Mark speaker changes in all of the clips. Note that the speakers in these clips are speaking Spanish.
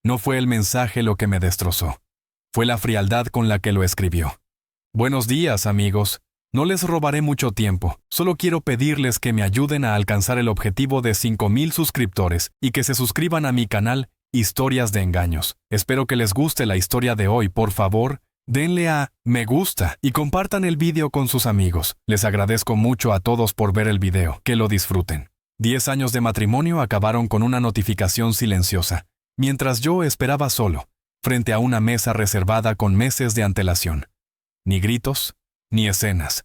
Speaker 1: No fue el mensaje lo que me destrozó. Fue la frialdad con la que lo escribió. Buenos días, amigos. No les robaré mucho tiempo. Solo quiero pedirles que me ayuden a alcanzar el objetivo de 5,000 suscriptores y que se suscriban a mi canal Historias de Engaños. Espero que les guste la historia de hoy. Por favor, denle a me gusta y compartan el video con sus amigos. Les agradezco mucho a todos por ver el video. Que lo disfruten. 10 años de matrimonio acabaron con una notificación silenciosa, mientras yo esperaba solo, frente a una mesa reservada con meses de antelación. Ni gritos, ni escenas.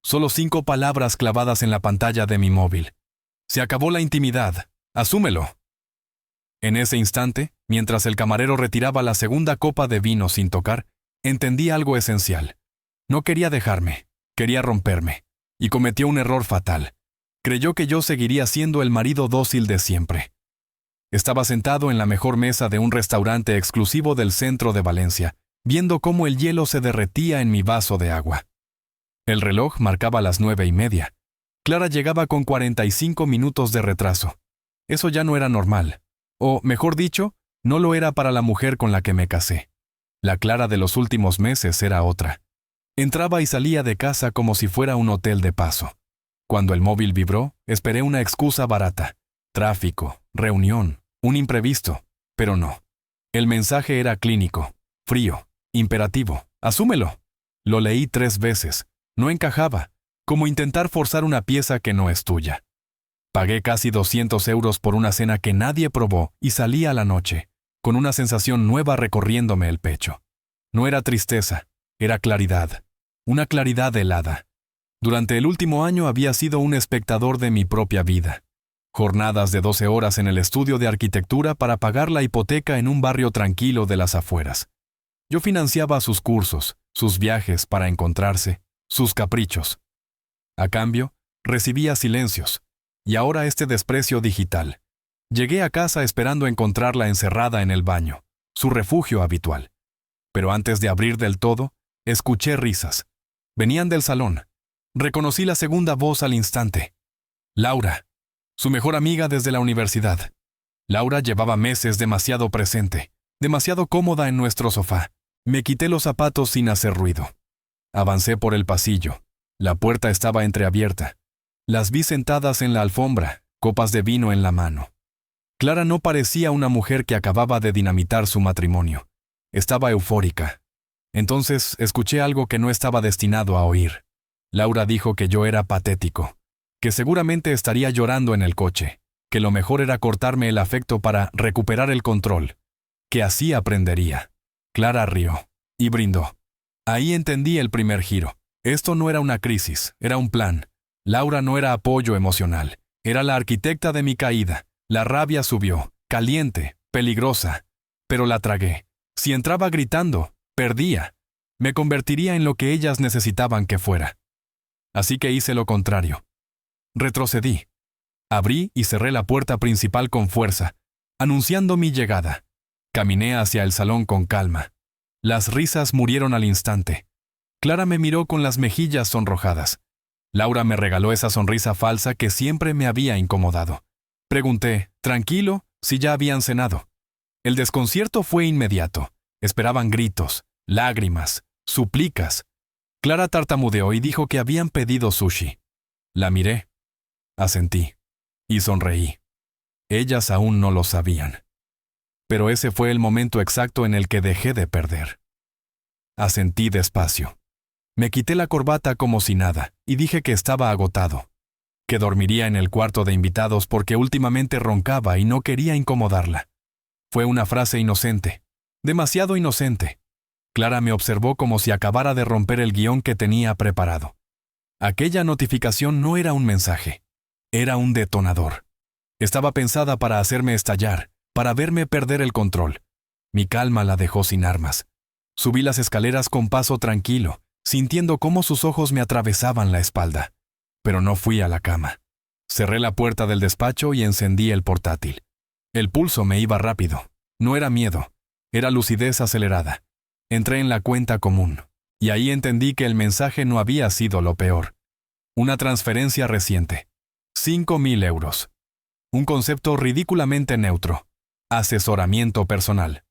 Speaker 1: Solo 5 palabras clavadas en la pantalla de mi móvil. Se acabó la intimidad. Asúmelo. En ese instante, mientras el camarero retiraba la segunda copa de vino sin tocar, entendí algo esencial. No quería dejarme, quería romperme. Y cometió un error fatal. Creyó que yo seguiría siendo el marido dócil de siempre. Estaba sentado en la mejor mesa de un restaurante exclusivo del centro de Valencia, viendo cómo el hielo se derretía en mi vaso de agua. El reloj marcaba las 9:30. Clara llegaba con 45 minutos de retraso. Eso ya no era normal. O, mejor dicho, no lo era para la mujer con la que me casé. La Clara de los últimos meses era otra. Entraba y salía de casa como si fuera un hotel de paso. Cuando el móvil vibró, esperé una excusa barata. Tráfico, reunión, un imprevisto. Pero no. El mensaje era clínico, frío, imperativo. Asúmelo. Lo leí 3 veces. No encajaba, como intentar forzar una pieza que no es tuya. Pagué casi 200 euros por una cena que nadie probó y salí a la noche, con una sensación nueva recorriéndome el pecho. No era tristeza, era claridad. Una claridad helada. Durante el último año había sido un espectador de mi propia vida. Jornadas de 12 horas en el estudio de arquitectura para pagar la hipoteca en un barrio tranquilo de las afueras. Yo financiaba sus cursos, sus viajes para encontrarse, sus caprichos. A cambio, recibía silencios. Y ahora este desprecio digital. Llegué a casa esperando encontrarla encerrada en el baño, su refugio habitual. Pero antes de abrir del todo, escuché risas. Venían del salón. Reconocí la segunda voz al instante. Laura, su mejor amiga desde la universidad. Laura llevaba meses demasiado presente, demasiado cómoda en nuestro sofá. Me quité los zapatos sin hacer ruido. Avancé por el pasillo. La puerta estaba entreabierta. Las vi sentadas en la alfombra, copas de vino en la mano. Clara no parecía una mujer que acababa de dinamitar su matrimonio. Estaba eufórica. Entonces escuché algo que no estaba destinado a oír. Laura dijo que yo era patético, que seguramente estaría llorando en el coche, que lo mejor era cortarme el afecto para recuperar el control, que así aprendería. Clara rió y brindó. Ahí entendí el primer giro. Esto no era una crisis, era un plan. Laura no era apoyo emocional, era la arquitecta de mi caída. La rabia subió, caliente, peligrosa, pero la tragué. Si entraba gritando, perdía. Me convertiría en lo que ellas necesitaban que fuera. Así que hice lo contrario. Retrocedí. Abrí y cerré la puerta principal con fuerza, anunciando mi llegada. Caminé hacia el salón con calma. Las risas murieron al instante. Clara me miró con las mejillas sonrojadas. Laura me regaló esa sonrisa falsa que siempre me había incomodado. Pregunté, tranquilo, si ya habían cenado. El desconcierto fue inmediato. Esperaban gritos, lágrimas, súplicas. Clara tartamudeó y dijo que habían pedido sushi. La miré, asentí y sonreí. Ellas aún no lo sabían. Pero ese fue el momento exacto en el que dejé de perder. Asentí despacio. Me quité la corbata como si nada y dije que estaba agotado, que dormiría en el cuarto de invitados porque últimamente roncaba y no quería incomodarla. Fue una frase inocente, demasiado inocente. Clara me observó como si acabara de romper el guión que tenía preparado. Aquella notificación no era un mensaje, era un detonador. Estaba pensada para hacerme estallar, para verme perder el control. Mi calma la dejó sin armas. Subí las escaleras con paso tranquilo, sintiendo cómo sus ojos me atravesaban la espalda. Pero no fui a la cama. Cerré la puerta del despacho y encendí el portátil. El pulso me iba rápido. No era miedo, era lucidez acelerada. Entré en la cuenta común, y ahí entendí que el mensaje no había sido lo peor. Una transferencia reciente. 5,000 euros. Un concepto ridículamente neutro. Asesoramiento personal.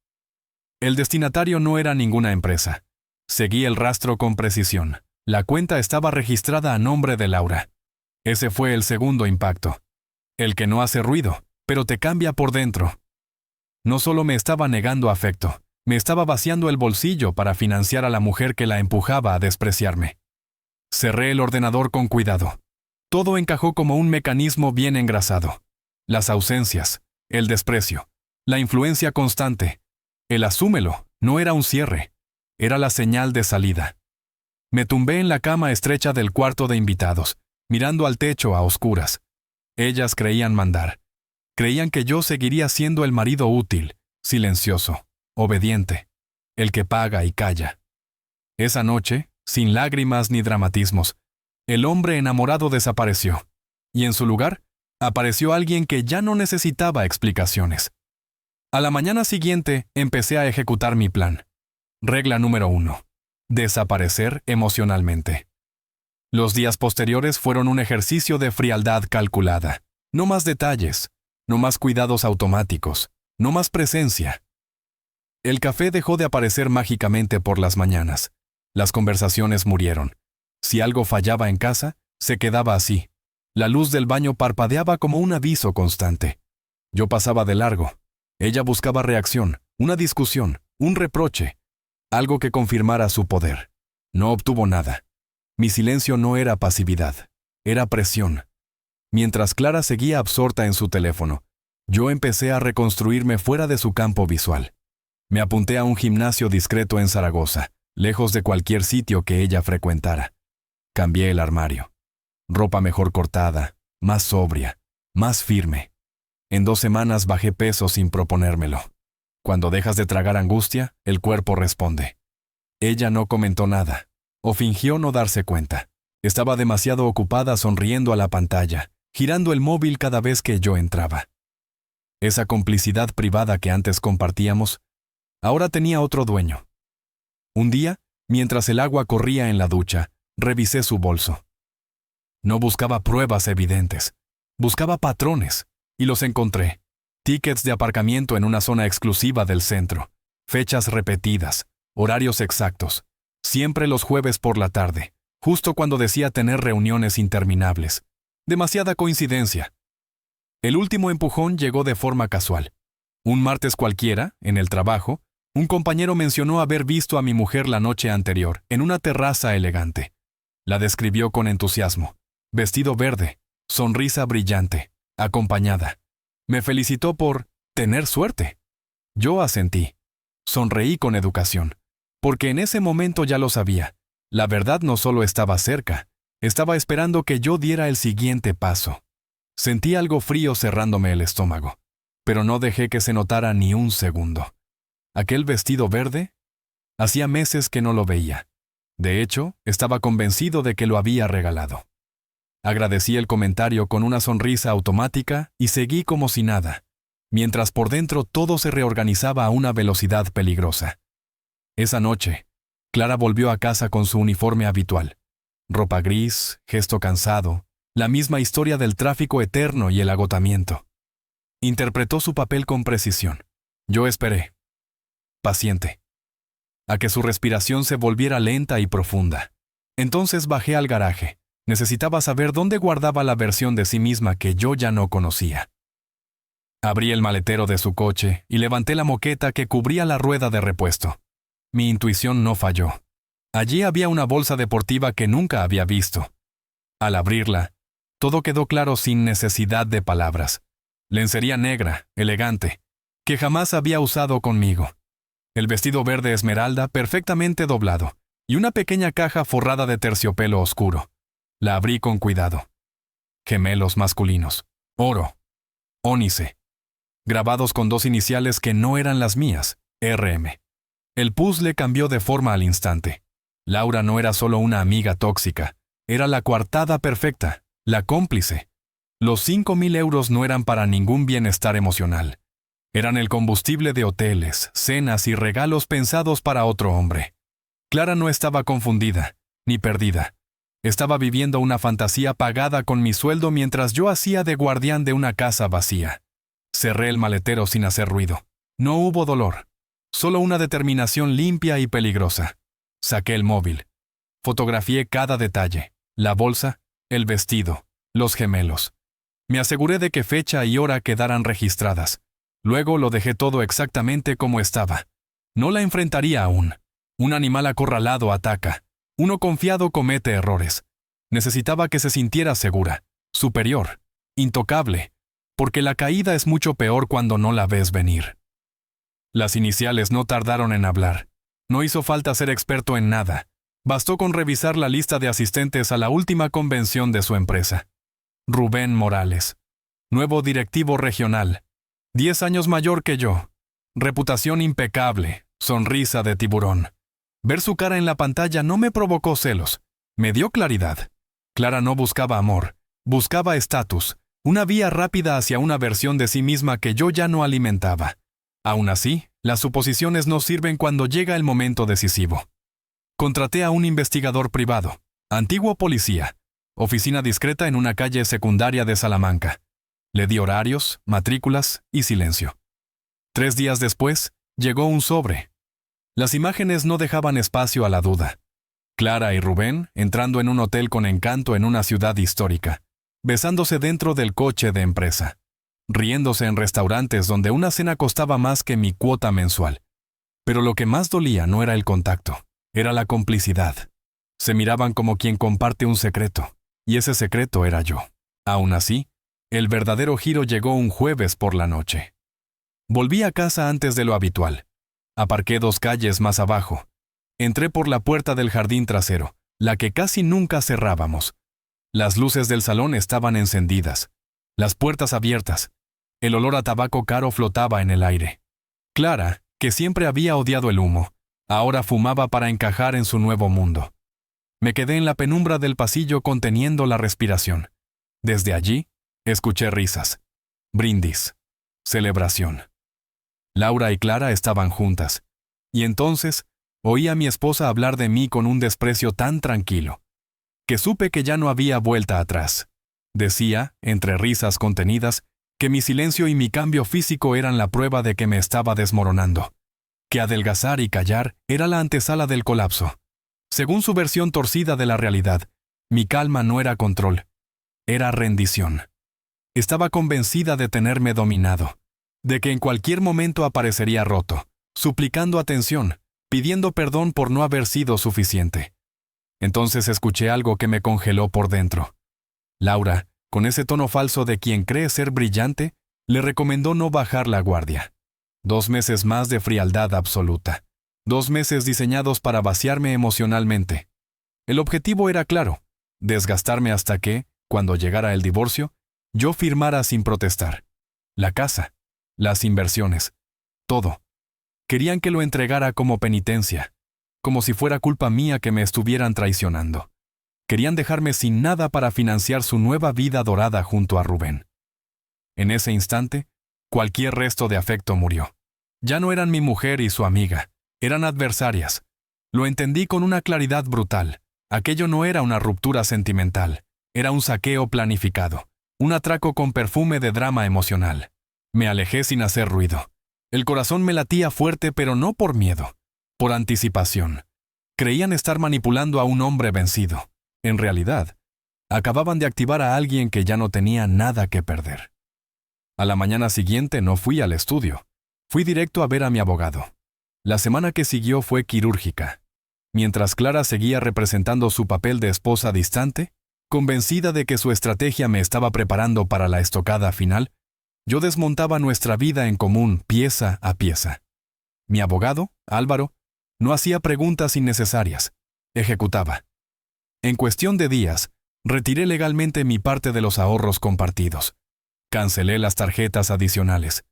Speaker 1: El destinatario no era ninguna empresa. Seguí el rastro con precisión. La cuenta estaba registrada a nombre de Laura. Ese fue el segundo impacto. El que no hace ruido, pero te cambia por dentro. No solo me estaba negando afecto, me estaba vaciando el bolsillo para financiar a la mujer que la empujaba a despreciarme. Cerré el ordenador con cuidado. Todo encajó como un mecanismo bien engrasado. Las ausencias, el desprecio, la influencia constante. El asúmelo no era un cierre, era la señal de salida. Me tumbé en la cama estrecha del cuarto de invitados, mirando al techo a oscuras. Ellas creían mandar. Creían que yo seguiría siendo el marido útil, silencioso, obediente, el que paga y calla. Esa noche, sin lágrimas ni dramatismos, el hombre enamorado desapareció, y en su lugar apareció alguien que ya no necesitaba explicaciones. A la mañana siguiente empecé a ejecutar mi plan. Regla número 1. Desaparecer emocionalmente. Los días posteriores fueron un ejercicio de frialdad calculada. No más detalles, no más cuidados automáticos, no más presencia. El café dejó de aparecer mágicamente por las mañanas. Las conversaciones murieron. Si algo fallaba en casa, se quedaba así. La luz del baño parpadeaba como un aviso constante. Yo pasaba de largo. Ella buscaba reacción, una discusión, un reproche, algo que confirmara su poder. No obtuvo nada. Mi silencio no era pasividad, era presión. Mientras Clara seguía absorta en su teléfono, yo empecé a reconstruirme fuera de su campo visual. Me apunté a un gimnasio discreto en Zaragoza, lejos de cualquier sitio que ella frecuentara. Cambié el armario. Ropa mejor cortada, más sobria, más firme. En 2 semanas bajé peso sin proponérmelo. Cuando dejas de tragar angustia, el cuerpo responde. Ella no comentó nada, o fingió no darse cuenta. Estaba demasiado ocupada sonriendo a la pantalla, girando el móvil cada vez que yo entraba. Esa complicidad privada que antes compartíamos, ahora tenía otro dueño. Un día, mientras el agua corría en la ducha, revisé su bolso. No buscaba pruebas evidentes, buscaba patrones, y los encontré. Tickets de aparcamiento en una zona exclusiva del centro, fechas repetidas, horarios exactos, siempre los jueves por la tarde, justo cuando decía tener reuniones interminables. Demasiada coincidencia. El último empujón llegó de forma casual. Un martes cualquiera, en el trabajo, un compañero mencionó haber visto a mi mujer la noche anterior, en una terraza elegante. La describió con entusiasmo. Vestido verde, sonrisa brillante, acompañada. Me felicitó por tener suerte. Yo asentí. Sonreí con educación, porque en ese momento ya lo sabía. La verdad no solo estaba cerca, estaba esperando que yo diera el siguiente paso. Sentí algo frío cerrándome el estómago, pero no dejé que se notara ni un segundo. Aquel vestido verde, hacía meses que no lo veía. De hecho, estaba convencido de que lo había regalado. Agradecí el comentario con una sonrisa automática y seguí como si nada, mientras por dentro todo se reorganizaba a una velocidad peligrosa. Esa noche, Clara volvió a casa con su uniforme habitual. Ropa gris, gesto cansado, la misma historia del tráfico eterno y el agotamiento. Interpretó su papel con precisión. Yo esperé, paciente, a que su respiración se volviera lenta y profunda. Entonces bajé al garaje. Necesitaba saber dónde guardaba la versión de sí misma que yo ya no conocía. Abrí el maletero de su coche y levanté la moqueta que cubría la rueda de repuesto. Mi intuición no falló. Allí había una bolsa deportiva que nunca había visto. Al abrirla, todo quedó claro sin necesidad de palabras. Lencería negra, elegante, que jamás había usado conmigo. El vestido verde esmeralda perfectamente doblado y una pequeña caja forrada de terciopelo oscuro. La abrí con cuidado. Gemelos masculinos. Oro. Ónice. Grabados con 2 iniciales que no eran las mías. RM. El puzzle cambió de forma al instante. Laura no era solo una amiga tóxica. Era la coartada perfecta. La cómplice. Los 5,000 euros no eran para ningún bienestar emocional. Eran el combustible de hoteles, cenas y regalos pensados para otro hombre. Clara no estaba confundida, ni perdida. Estaba viviendo una fantasía pagada con mi sueldo mientras yo hacía de guardián de una casa vacía. Cerré el maletero sin hacer ruido. No hubo dolor, solo una determinación limpia y peligrosa. Saqué el móvil. Fotografié cada detalle: la bolsa, el vestido, los gemelos. Me aseguré de que fecha y hora quedaran registradas. Luego lo dejé todo exactamente como estaba. No la enfrentaría aún. Un animal acorralado ataca. Uno confiado comete errores. Necesitaba que se sintiera segura, superior, intocable, porque la caída es mucho peor cuando no la ves venir. Las iniciales no tardaron en hablar. No hizo falta ser experto en nada. Bastó con revisar la lista de asistentes a la última convención de su empresa. Rubén Morales, nuevo directivo regional, 10 años mayor que yo, reputación impecable, sonrisa de tiburón. Ver su cara en la pantalla no me provocó celos, me dio claridad. Clara no buscaba amor, buscaba estatus, una vía rápida hacia una versión de sí misma que yo ya no alimentaba. Aún así, las suposiciones no sirven cuando llega el momento decisivo. Contraté a un investigador privado, antiguo policía, oficina discreta en una calle secundaria de Salamanca. Le di horarios, matrículas y silencio. 3 días después, llegó un sobre. Las imágenes no dejaban espacio a la duda. Clara y Rubén entrando en un hotel con encanto en una ciudad histórica, besándose dentro del coche de empresa, riéndose en restaurantes donde una cena costaba más que mi cuota mensual. Pero lo que más dolía no era el contacto, era la complicidad. Se miraban como quien comparte un secreto, y ese secreto era yo. Aún así, el verdadero giro llegó un jueves por la noche. Volví a casa antes de lo habitual. Aparqué 2 calles más abajo. Entré por la puerta del jardín trasero, la que casi nunca cerrábamos. Las luces del salón estaban encendidas, las puertas abiertas. El olor a tabaco caro flotaba en el aire. Clara, que siempre había odiado el humo, ahora fumaba para encajar en su nuevo mundo. Me quedé en la penumbra del pasillo conteniendo la respiración. Desde allí, escuché risas, brindis, celebración. Laura y Clara estaban juntas, y entonces oí a mi esposa hablar de mí con un desprecio tan tranquilo, que supe que ya no había vuelta atrás. Decía, entre risas contenidas, que mi silencio y mi cambio físico eran la prueba de que me estaba desmoronando, que adelgazar y callar era la antesala del colapso. Según su versión torcida de la realidad, mi calma no era control, era rendición. Estaba convencida de tenerme dominado, de que en cualquier momento aparecería roto, suplicando atención, pidiendo perdón por no haber sido suficiente. Entonces escuché algo que me congeló por dentro. Laura, con ese tono falso de quien cree ser brillante, le recomendó no bajar la guardia. 2 meses más de frialdad absoluta. 2 meses diseñados para vaciarme emocionalmente. El objetivo era claro: desgastarme hasta que, cuando llegara el divorcio, yo firmara sin protestar. La casa, las inversiones, todo. Querían que lo entregara como penitencia, como si fuera culpa mía que me estuvieran traicionando. Querían dejarme sin nada para financiar su nueva vida dorada junto a Rubén. En ese instante, cualquier resto de afecto murió. Ya no eran mi mujer y su amiga, eran adversarias. Lo entendí con una claridad brutal. Aquello no era una ruptura sentimental, era un saqueo planificado, un atraco con perfume de drama emocional. Me alejé sin hacer ruido. El corazón me latía fuerte, pero no por miedo, por anticipación. Creían estar manipulando a un hombre vencido. En realidad, acababan de activar a alguien que ya no tenía nada que perder. A la mañana siguiente no fui al estudio. Fui directo a ver a mi abogado. La semana que siguió fue quirúrgica. Mientras Clara seguía representando su papel de esposa distante, convencida de que su estrategia me estaba preparando para la estocada final, yo desmontaba nuestra vida en común pieza a pieza. Mi abogado, Álvaro, no hacía preguntas innecesarias, ejecutaba. En cuestión de días, retiré legalmente mi parte de los ahorros compartidos. Cancelé las tarjetas adicionales.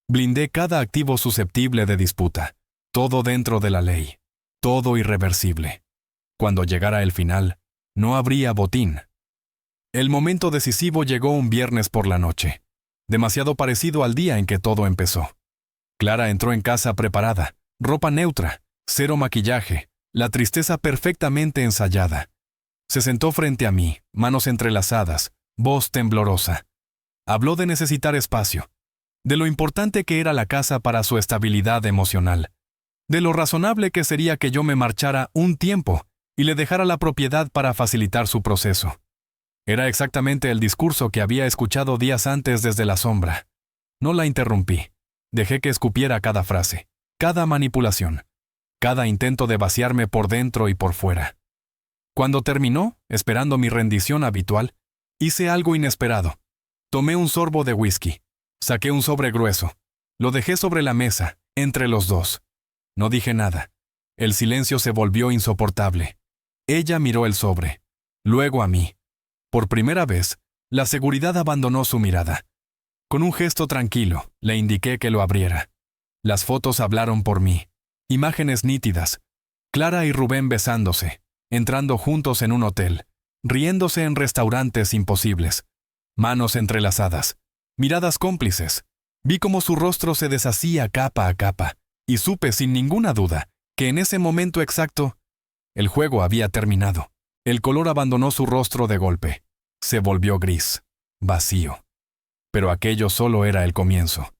Speaker 1: Blindé cada activo susceptible de disputa. Todo dentro de la ley. Todo irreversible. Cuando llegara el final, no habría botín. El momento decisivo llegó un viernes por la noche, demasiado parecido al día en que todo empezó. Clara entró en casa preparada, ropa neutra, cero maquillaje, la tristeza perfectamente ensayada. Se sentó frente a mí, manos entrelazadas, voz temblorosa. Habló de necesitar espacio, de lo importante que era la casa para su estabilidad emocional, de lo razonable que sería que yo me marchara un tiempo y le dejara la propiedad para facilitar su proceso. Era exactamente el discurso que había escuchado días antes desde la sombra. No la interrumpí. Dejé que escupiera cada frase, cada manipulación, cada intento de vaciarme por dentro y por fuera. Cuando terminó, esperando mi rendición habitual, hice algo inesperado. Tomé un sorbo de whisky. Saqué un sobre grueso. Lo dejé sobre la mesa, entre los dos. No dije nada. El silencio se volvió insoportable. Ella miró el sobre, luego a mí. Por primera vez, la seguridad abandonó su mirada. Con un gesto tranquilo, le indiqué que lo abriera. Las fotos hablaron por mí. Imágenes nítidas. Clara y Rubén besándose, entrando juntos en un hotel, riéndose en restaurantes imposibles. Manos entrelazadas, miradas cómplices. Vi cómo su rostro se deshacía capa a capa, y supe sin ninguna duda que en ese momento exacto, el juego había terminado. El color abandonó su rostro de golpe. Se volvió gris, vacío. Pero aquello solo era el comienzo.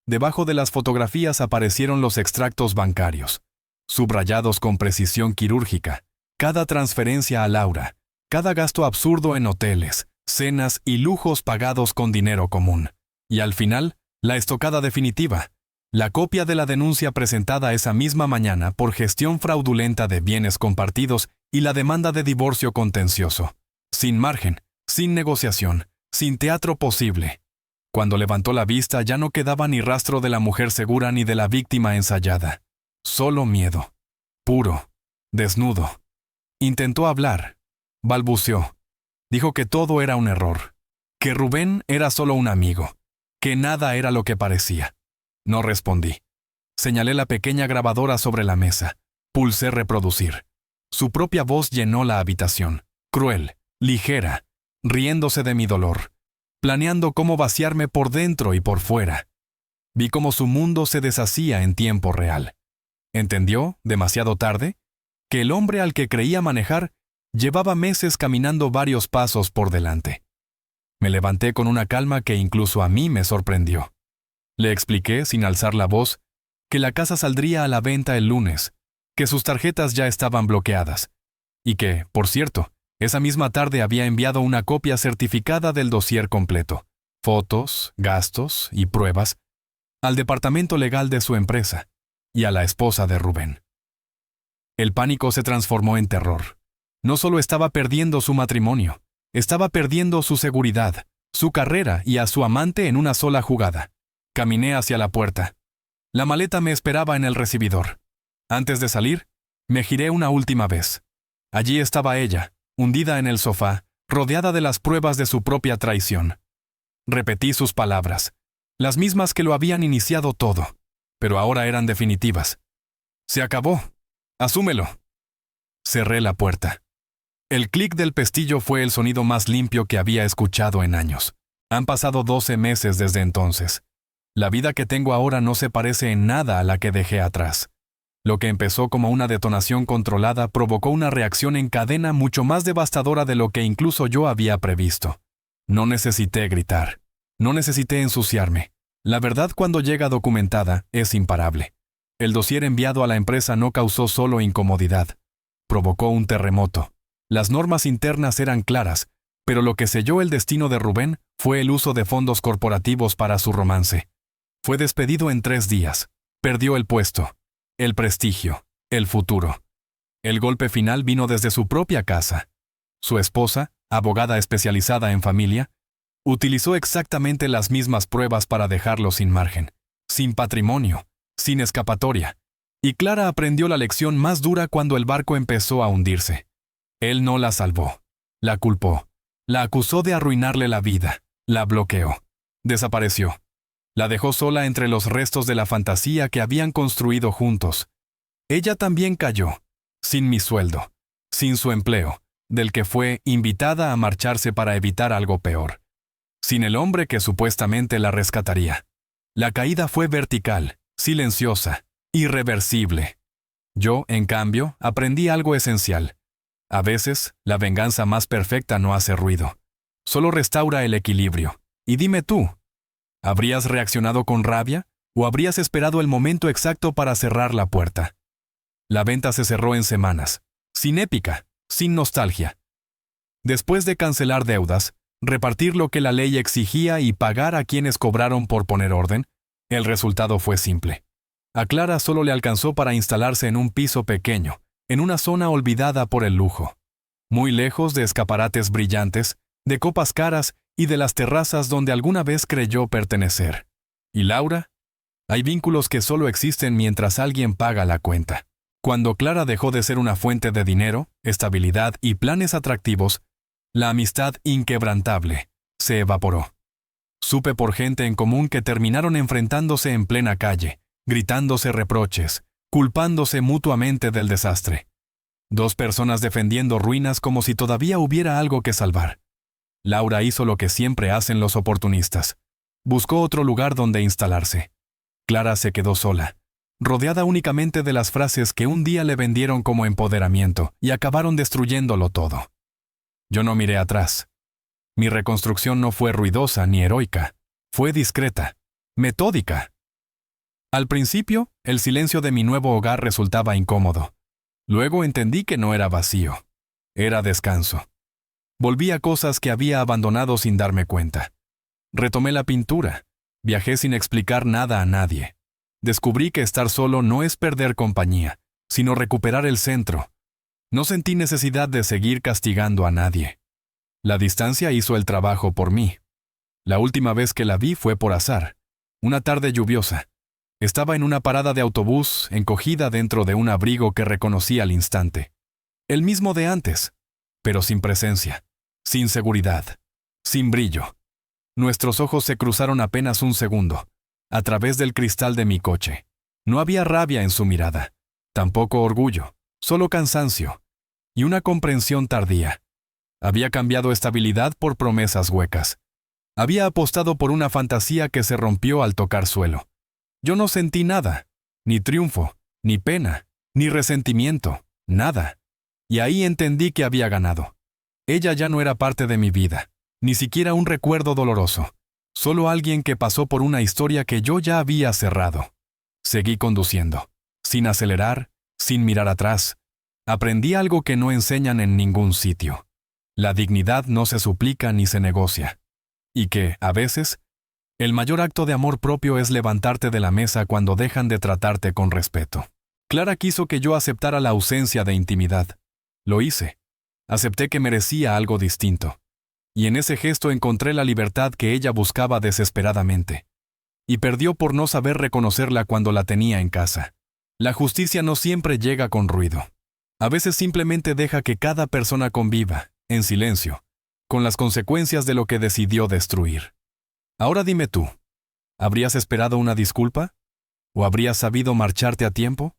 Speaker 1: Debajo de las fotografías aparecieron los extractos bancarios, subrayados con precisión quirúrgica, cada transferencia a Laura, cada gasto absurdo en hoteles, cenas y lujos pagados con dinero común. Y al final, la estocada definitiva, la copia de la denuncia presentada esa misma mañana por gestión fraudulenta de bienes compartidos y la demanda de divorcio contencioso. Sin margen, sin negociación, sin teatro posible. Cuando levantó la vista ya no quedaba ni rastro de la mujer segura ni de la víctima ensayada. Solo miedo. Puro. Desnudo. Intentó hablar. Balbuceó. Dijo que todo era un error. Que Rubén era solo un amigo. Que nada era lo que parecía. No respondí. Señalé la pequeña grabadora sobre la mesa. Pulsé reproducir. Su propia voz llenó la habitación. Cruel, ligera, riéndose de mi dolor. Planeando cómo vaciarme por dentro y por fuera. Vi cómo su mundo se deshacía en tiempo real. Entendió, demasiado tarde, que el hombre al que creía manejar llevaba meses caminando varios pasos por delante. Me levanté con una calma que incluso a mí me sorprendió. Le expliqué, sin alzar la voz, que la casa saldría a la venta el lunes, que sus tarjetas ya estaban bloqueadas, y que, por cierto, esa misma tarde había enviado una copia certificada del dossier completo, fotos, gastos y pruebas, al departamento legal de su empresa y a la esposa de Rubén. El pánico se transformó en terror. No solo estaba perdiendo su matrimonio, estaba perdiendo su seguridad, su carrera y a su amante en una sola jugada. Caminé hacia la puerta. La maleta me esperaba en el recibidor. Antes de salir, me giré una última vez. Allí estaba ella, hundida en el sofá, rodeada de las pruebas de su propia traición. Repetí sus palabras, las mismas que lo habían iniciado todo, pero ahora eran definitivas. Se acabó. Asúmelo. Cerré la puerta. El clic del pestillo fue el sonido más limpio que había escuchado en años. Han pasado 12 meses desde entonces. La vida que tengo ahora no se parece en nada a la que dejé atrás. Lo que empezó como una detonación controlada provocó una reacción en cadena mucho más devastadora de lo que incluso yo había previsto. No necesité gritar. No necesité ensuciarme. La verdad cuando llega documentada es imparable. El dossier enviado a la empresa no causó solo incomodidad. Provocó un terremoto. Las normas internas eran claras, pero lo que selló el destino de Rubén fue el uso de fondos corporativos para su romance. Fue despedido en 3 días. Perdió el puesto, el prestigio, el futuro. El golpe final vino desde su propia casa. Su esposa, abogada especializada en familia, utilizó exactamente las mismas pruebas para dejarlo sin margen, sin patrimonio, sin escapatoria. Y Clara aprendió la lección más dura cuando el barco empezó a hundirse. Él no la salvó, la culpó, la acusó de arruinarle la vida, la bloqueó, desapareció. La dejó sola entre los restos de la fantasía que habían construido juntos. Ella también cayó, sin mi sueldo, sin su empleo, del que fue invitada a marcharse para evitar algo peor. Sin el hombre que supuestamente la rescataría. La caída fue vertical, silenciosa, irreversible. Yo, en cambio, aprendí algo esencial. A veces, la venganza más perfecta no hace ruido. Solo restaura el equilibrio. Y dime tú, ¿Habrías reaccionado con rabia o habrías esperado el momento exacto para cerrar la puerta? La venta se cerró en semanas, sin épica, sin nostalgia. Después de cancelar deudas, repartir lo que la ley exigía y pagar a quienes cobraron por poner orden, el resultado fue simple. A Clara solo le alcanzó para instalarse en un piso pequeño, en una zona olvidada por el lujo, muy lejos de escaparates brillantes, de copas caras y de las terrazas donde alguna vez creyó pertenecer. ¿Y Laura? Hay vínculos que solo existen mientras alguien paga la cuenta. Cuando Clara dejó de ser una fuente de dinero, estabilidad y planes atractivos, la amistad inquebrantable se evaporó. Supe por gente en común que terminaron enfrentándose en plena calle, gritándose reproches, culpándose mutuamente del desastre. Dos personas defendiendo ruinas como si todavía hubiera algo que salvar. Laura hizo lo que siempre hacen los oportunistas. Buscó otro lugar donde instalarse. Clara se quedó sola, rodeada únicamente de las frases que un día le vendieron como empoderamiento y acabaron destruyéndolo todo. Yo no miré atrás. Mi reconstrucción no fue ruidosa ni heroica, fue discreta, metódica. Al principio, el silencio de mi nuevo hogar resultaba incómodo. Luego entendí que no era vacío, era descanso. Volví a cosas que había abandonado sin darme cuenta. Retomé la pintura, viajé sin explicar nada a nadie. Descubrí que estar solo no es perder compañía, sino recuperar el centro. No sentí necesidad de seguir castigando a nadie. La distancia hizo el trabajo por mí. La última vez que la vi fue por azar, una tarde lluviosa. Estaba en una parada de autobús, encogida dentro de un abrigo que reconocí al instante. El mismo de antes, pero sin presencia, sin seguridad, sin brillo. Nuestros ojos se cruzaron apenas un segundo, a través del cristal de mi coche. No había rabia en su mirada, tampoco orgullo, solo cansancio y una comprensión tardía. Había cambiado estabilidad por promesas huecas. Había apostado por una fantasía que se rompió al tocar suelo. Yo no sentí nada, ni triunfo, ni pena, ni resentimiento, nada. Y ahí entendí que había ganado. Ella ya no era parte de mi vida, ni siquiera un recuerdo doloroso, solo alguien que pasó por una historia que yo ya había cerrado. Seguí conduciendo, sin acelerar, sin mirar atrás. Aprendí algo que no enseñan en ningún sitio. La dignidad no se suplica ni se negocia. Y que, a veces, el mayor acto de amor propio es levantarte de la mesa cuando dejan de tratarte con respeto. Clara quiso que yo aceptara la ausencia de intimidad. Lo hice. Acepté que merecía algo distinto. Y en ese gesto encontré la libertad que ella buscaba desesperadamente. Y perdió por no saber reconocerla cuando la tenía en casa. La justicia no siempre llega con ruido. A veces simplemente deja que cada persona conviva, en silencio, con las consecuencias de lo que decidió destruir. Ahora dime tú, ¿habrías esperado una disculpa? ¿O habrías sabido marcharte a tiempo?